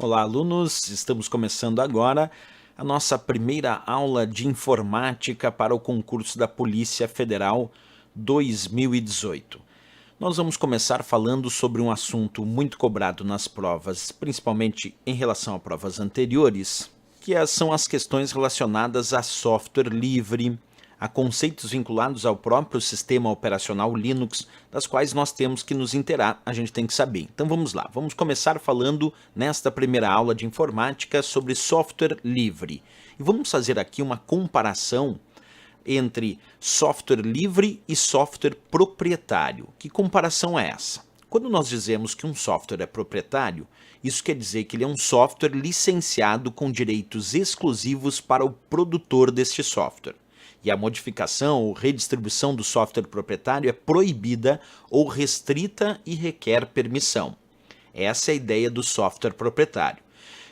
Olá, alunos! Estamos começando agora a nossa primeira aula de informática para o concurso da Polícia Federal 2018. Nós vamos começar falando sobre um assunto muito cobrado nas provas, principalmente em relação a provas anteriores, que são as questões relacionadas a software livre, a conceitos vinculados ao próprio sistema operacional Linux, das quais nós temos que nos inteirar, a gente tem que saber. Então vamos lá, vamos começar falando nesta primeira aula de informática sobre software livre. E vamos fazer aqui uma comparação entre software livre e software proprietário. Que comparação é essa? Quando nós dizemos que um software é proprietário, isso quer dizer que ele é um software licenciado com direitos exclusivos para o produtor deste software. E a modificação ou redistribuição do software proprietário é proibida ou restrita e requer permissão. Essa é a ideia do software proprietário.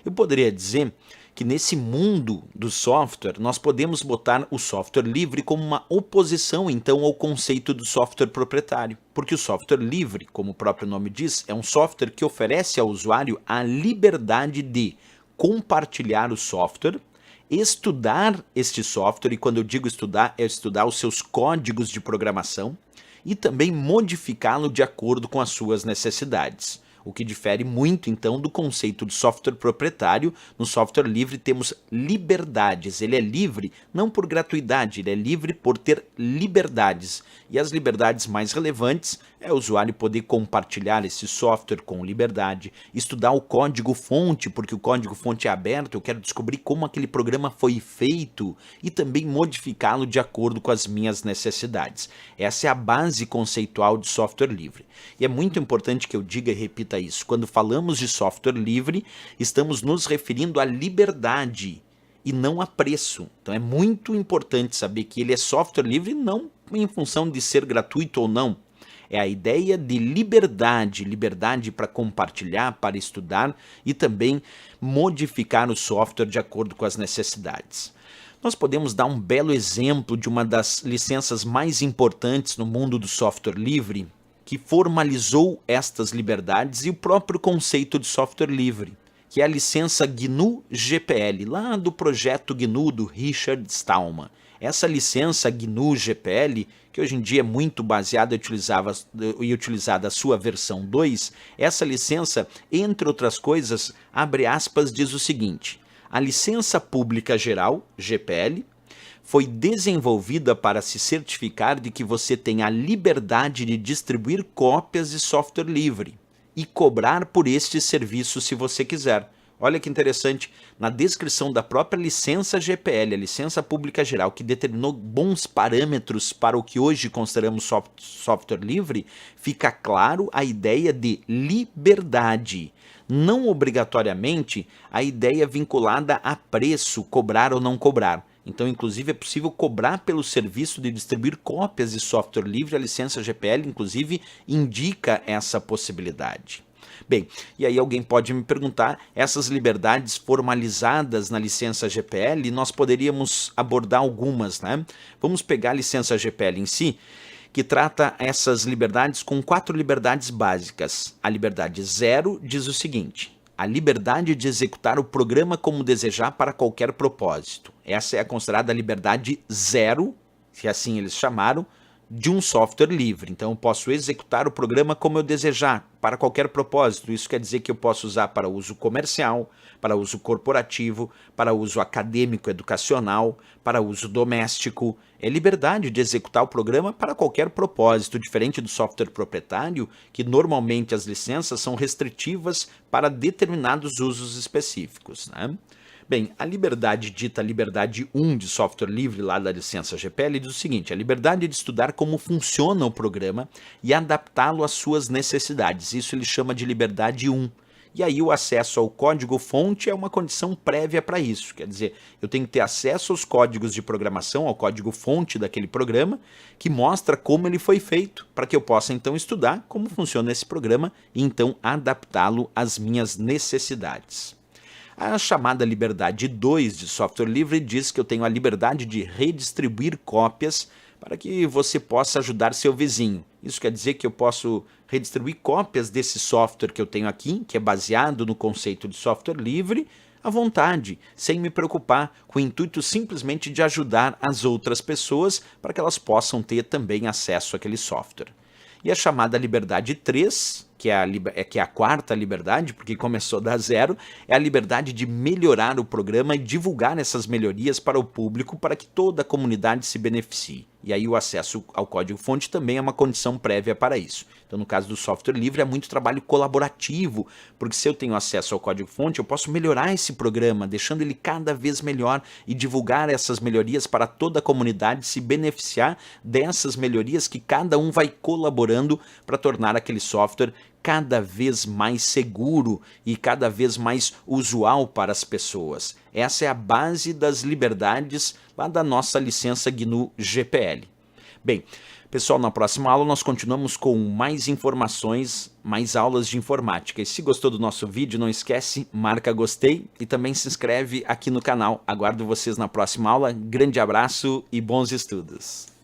Eu poderia dizer que nesse mundo do software, nós podemos botar o software livre como uma oposição, então, ao conceito do software proprietário. Porque o software livre, como o próprio nome diz, é um software que oferece ao usuário a liberdade de compartilhar o software, estudar este software, e quando eu digo estudar, é estudar os seus códigos de programação e também modificá-lo de acordo com as suas necessidades. O que difere muito, então, do conceito de software proprietário. No software livre temos liberdades. Ele é livre não por gratuidade, ele é livre por ter liberdades. E as liberdades mais relevantes é o usuário poder compartilhar esse software com liberdade, estudar o código-fonte, porque o código-fonte é aberto, eu quero descobrir como aquele programa foi feito e também modificá-lo de acordo com as minhas necessidades. Essa é a base conceitual de software livre. E é muito importante que eu diga e repita isso. Quando falamos de software livre, estamos nos referindo à liberdade e não a preço. Então é muito importante saber que ele é software livre não em função de ser gratuito ou não. É a ideia de liberdade, liberdade para compartilhar, para estudar e também modificar o software de acordo com as necessidades. Nós podemos dar um belo exemplo de uma das licenças mais importantes no mundo do software livre, que formalizou estas liberdades e o próprio conceito de software livre, que é a licença GNU GPL, lá do projeto GNU do Richard Stallman. Essa licença GNU GPL, que hoje em dia é muito baseada e utilizada a sua versão 2, essa licença, entre outras coisas, abre aspas, diz o seguinte: a licença pública geral, GPL, foi desenvolvida para se certificar de que você tem a liberdade de distribuir cópias de software livre e cobrar por este serviço se você quiser. Olha que interessante, na descrição da própria licença GPL, a licença pública geral, que determinou bons parâmetros para o que hoje consideramos software livre, fica claro a ideia de liberdade, não obrigatoriamente a ideia vinculada a preço, cobrar ou não cobrar. Então, inclusive, é possível cobrar pelo serviço de distribuir cópias de software livre. A licença GPL, inclusive, indica essa possibilidade. Bem, e aí alguém pode me perguntar, essas liberdades formalizadas na licença GPL, nós poderíamos abordar algumas, né? Vamos pegar a licença GPL em si, que trata essas liberdades com 4 liberdades básicas. A liberdade 0 diz o seguinte: a liberdade de executar o programa como desejar para qualquer propósito. Essa é considerada a liberdade 0, que assim eles chamaram, de um software livre. Então eu posso executar o programa como eu desejar, para qualquer propósito. Isso quer dizer que eu posso usar para uso comercial, para uso corporativo, para uso acadêmico, educacional, para uso doméstico. É liberdade de executar o programa para qualquer propósito, diferente do software proprietário, que normalmente as licenças são restritivas para determinados usos específicos, né? Bem, a liberdade dita liberdade 1 de software livre lá da licença GPL diz o seguinte: a liberdade de estudar como funciona o programa e adaptá-lo às suas necessidades. Isso ele chama de liberdade 1. E aí o acesso ao código-fonte é uma condição prévia para isso. Quer dizer, eu tenho que ter acesso aos códigos de programação, ao código-fonte daquele programa, que mostra como ele foi feito, para que eu possa então estudar como funciona esse programa e então adaptá-lo às minhas necessidades. A chamada liberdade 2 de software livre diz que eu tenho a liberdade de redistribuir cópias para que você possa ajudar seu vizinho. Isso quer dizer que eu posso redistribuir cópias desse software que eu tenho aqui, que é baseado no conceito de software livre, à vontade, sem me preocupar, com o intuito simplesmente de ajudar as outras pessoas para que elas possam ter também acesso àquele software. E a chamada liberdade 3, que é a quarta liberdade, porque começou da zero, é a liberdade de melhorar o programa e divulgar essas melhorias para o público para que toda a comunidade se beneficie. E aí o acesso ao código-fonte também é uma condição prévia para isso. Então, no caso do software livre, é muito trabalho colaborativo, porque se eu tenho acesso ao código-fonte, eu posso melhorar esse programa, deixando ele cada vez melhor e divulgar essas melhorias para toda a comunidade se beneficiar dessas melhorias que cada um vai colaborando para tornar aquele software cada vez mais seguro e cada vez mais usual para as pessoas. Essa é a base das liberdades lá da nossa licença GNU GPL. Bem, pessoal, na próxima aula nós continuamos com mais informações, mais aulas de informática. E se gostou do nosso vídeo, não esquece, marca gostei e também se inscreve aqui no canal. Aguardo vocês na próxima aula. Grande abraço e bons estudos!